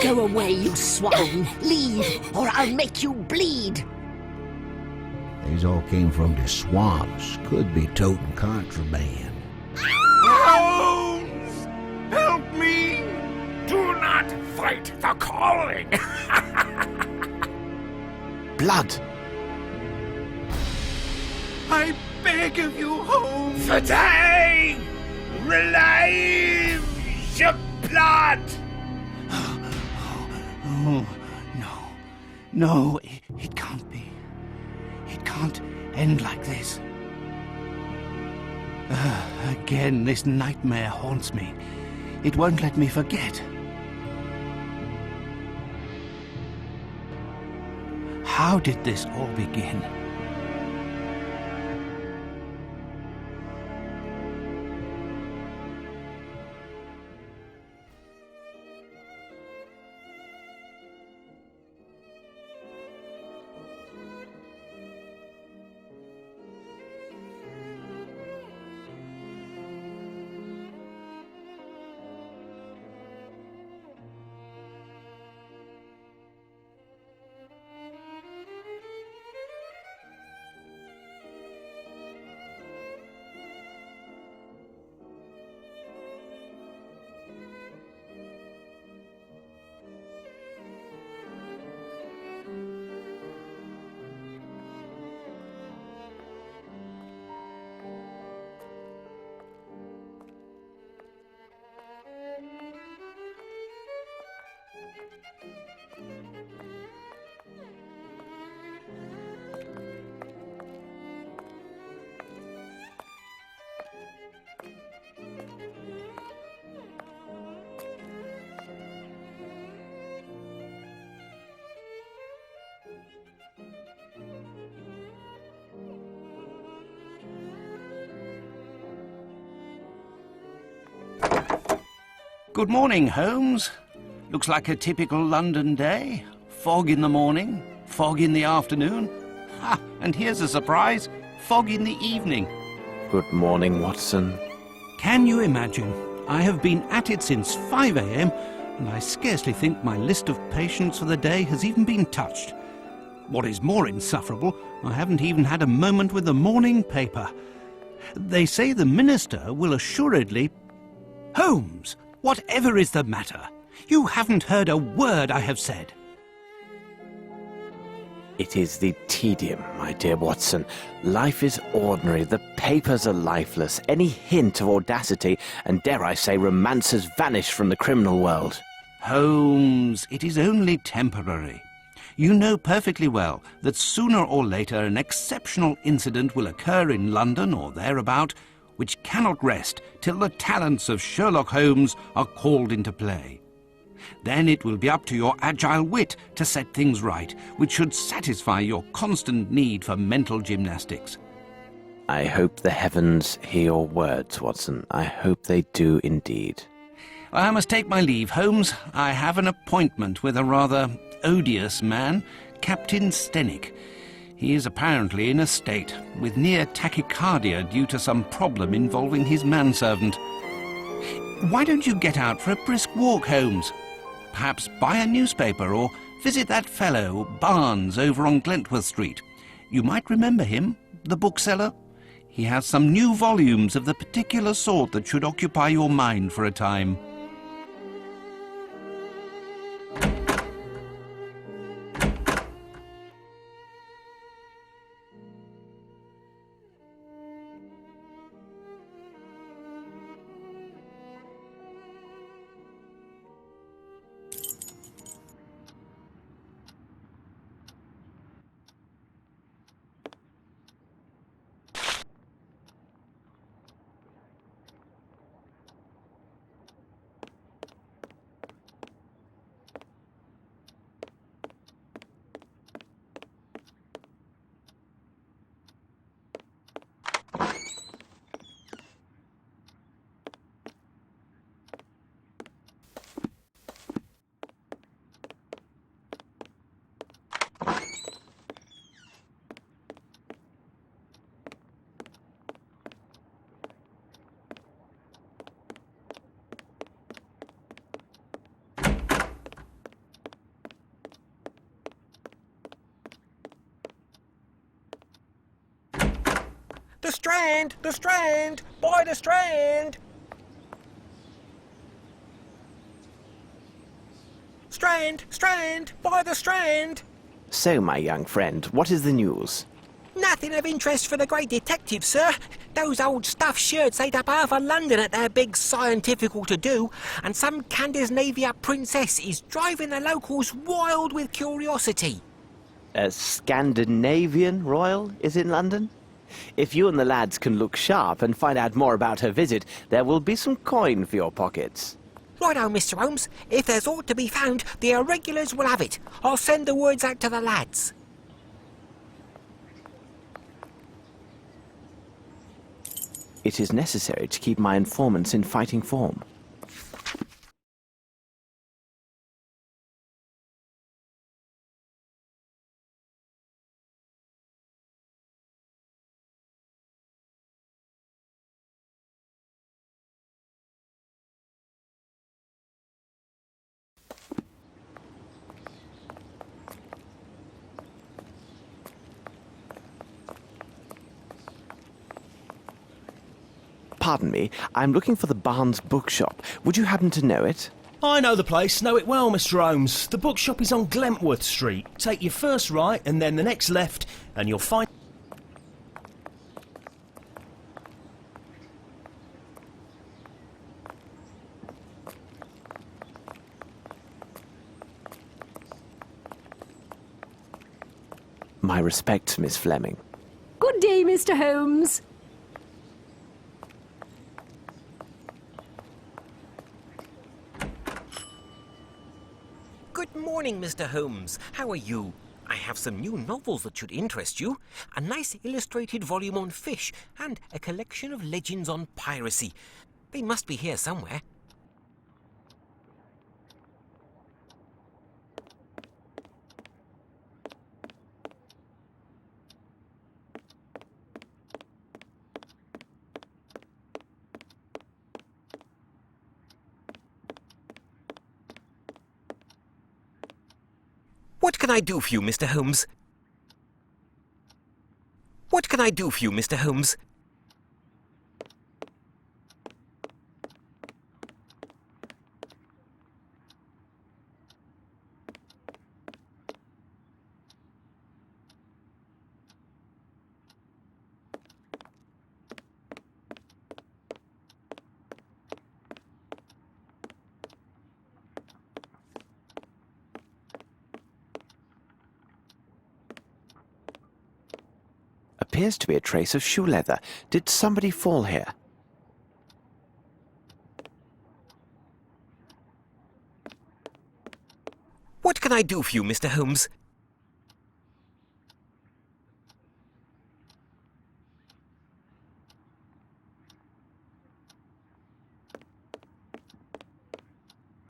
Go away, you swine! Leave, or I'll make you bleed! These all came from the swamps. Could be toting contraband. Holmes! Help me! Do not fight the calling! Blood! I beg of you, Holmes! Today! Relieve your blood! Oh, no. No, it can't be. It can't end like this. Again, this nightmare haunts me. It won't let me forget. How did this all begin? Good morning, Holmes. Looks like a typical London day. Fog in the morning, fog in the afternoon. Ha! And here's a surprise, fog in the evening. Good morning, Watson. Can you imagine? I have been at it since 5 a.m. and I scarcely think my list of patients for the day has even been touched. What is more insufferable, I haven't even had a moment with the morning paper. They say the minister will assuredly... Holmes! Whatever is the matter? You haven't heard a word I have said. It is the tedium, my dear Watson. Life is ordinary, the papers are lifeless. Any hint of audacity, and dare I say romance, has vanished from the criminal world. Holmes, it is only temporary. You know perfectly well that sooner or later an exceptional incident will occur in London or thereabout, which cannot rest till the talents of Sherlock Holmes are called into play. Then it will be up to your agile wit to set things right, which should satisfy your constant need for mental gymnastics. I hope the heavens hear your words, Watson. I hope they do indeed. I must take my leave, Holmes. I have an appointment with a rather odious man, Captain Stenick. He is apparently in a state, with near tachycardia due to some problem involving his manservant. Why don't you get out for a brisk walk, Holmes? Perhaps buy a newspaper or visit that fellow, Barnes, over on Glentworth Street. You might remember him, the bookseller. He has some new volumes of the particular sort that should occupy your mind for a time. Strand! The Strand! By the Strand! Strand! Strand! By the Strand! So, my young friend, what is the news? Nothing of interest for the great detective, sir. Those old stuffed shirts ate up half of London at their big scientifical to-do, and some Scandinavia princess is driving the locals wild with curiosity. A Scandinavian royal is in London? If you and the lads can look sharp and find out more about her visit, there will be some coin for your pockets. Righto, Mr. Holmes. If there's aught to be found, the irregulars will have it. I'll send the words out to the lads. It is necessary to keep my informants in fighting form. Pardon me, I'm looking for the Barnes bookshop. Would you happen to know it? I know the place, know it well, Mr. Holmes. The bookshop is on Glentworth Street. Take your first right and then the next left, and you'll find... My respects, Miss Fleming. Good day, Mr. Holmes. Good morning, Mr. Holmes. How are you? I have some new novels that should interest you. A nice illustrated volume on fish and a collection of legends on piracy. They must be here somewhere. What can I do for you, Mr. Holmes? What can I do for you, Mr. Holmes? Appears to be a trace of shoe leather. Did somebody fall here? What can I do for you, Mr. Holmes?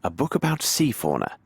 A book about sea fauna.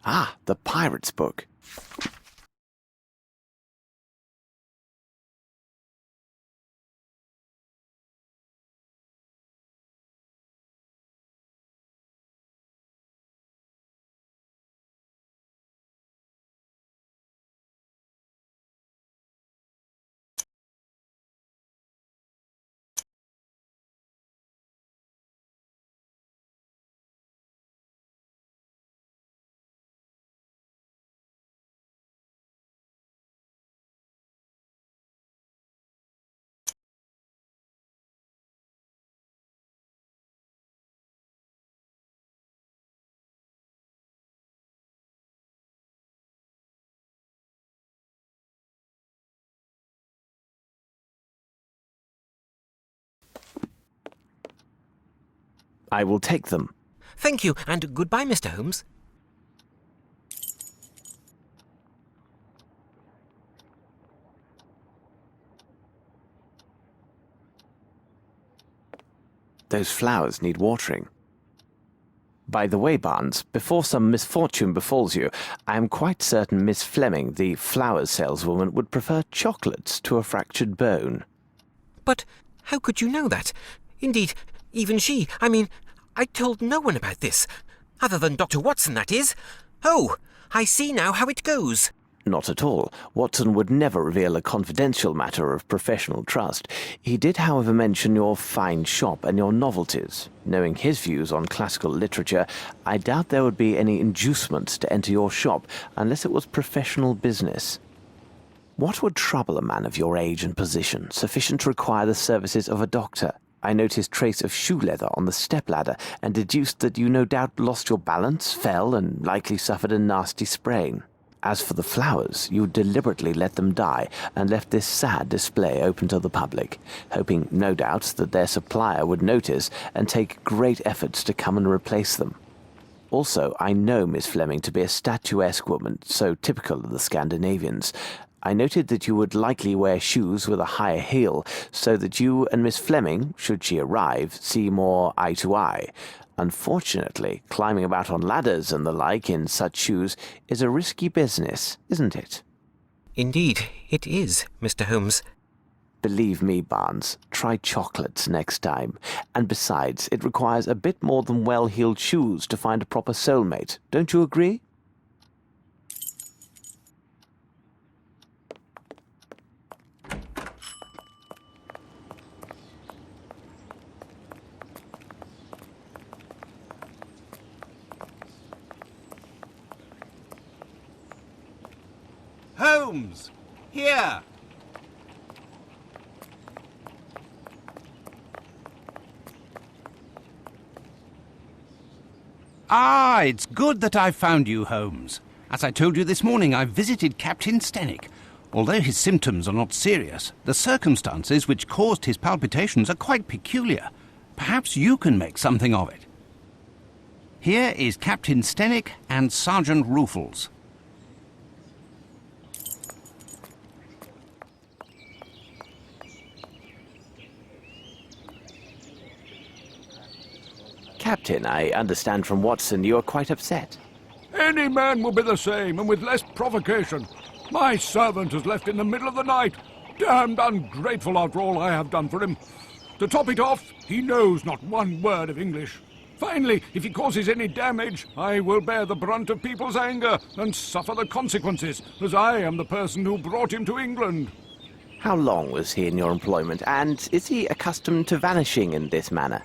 Ah, the pirate's book. I will take them. Thank you, and goodbye, Mr. Holmes. Those flowers need watering. By the way, Barnes, before some misfortune befalls you, I am quite certain Miss Fleming, the flowers saleswoman, would prefer chocolates to a fractured bone. But how could you know that? Indeed, even she, I told no one about this. Other than Dr. Watson, that is. Oh, I see now how it goes. Not at all. Watson would never reveal a confidential matter of professional trust. He did, however, mention your fine shop and your novelties. Knowing his views on classical literature, I doubt there would be any inducements to enter your shop unless it was professional business. What would trouble a man of your age and position, sufficient to require the services of a doctor? I noticed trace of shoe leather on the stepladder and deduced that you no doubt lost your balance, fell, and likely suffered a nasty sprain. As for the flowers, you deliberately let them die and left this sad display open to the public, hoping, no doubt, that their supplier would notice and take great efforts to come and replace them. Also, I know Miss Fleming to be a statuesque woman, so typical of the Scandinavians. I noted that you would likely wear shoes with a higher heel, so that you and Miss Fleming, should she arrive, see more eye to eye. Unfortunately, climbing about on ladders and the like in such shoes is a risky business, isn't it? Indeed, it is, Mr. Holmes. Believe me, Barnes, try chocolates next time. And besides, it requires a bit more than well-heeled shoes to find a proper soulmate. Don't you agree? Holmes! Here! Ah, it's good that I've found you, Holmes. As I told you this morning, I've visited Captain Stenick. Although his symptoms are not serious, the circumstances which caused his palpitations are quite peculiar. Perhaps you can make something of it. Here is Captain Stenick and Sergeant Ruffles. Captain, I understand from Watson you are quite upset. Any man will be the same, and with less provocation. My servant has left in the middle of the night. Damned ungrateful after all I have done for him. To top it off, he knows not one word of English. Finally, if he causes any damage, I will bear the brunt of people's anger and suffer the consequences, as I am the person who brought him to England. How long was he in your employment, and is he accustomed to vanishing in this manner?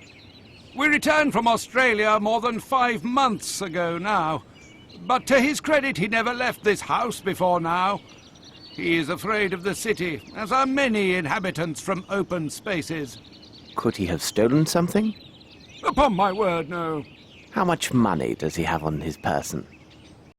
We returned from Australia more than 5 months ago now. But to his credit, he never left this house before now. He is afraid of the city, as are many inhabitants from open spaces. Could he have stolen something? Upon my word, no. How much money does he have on his person?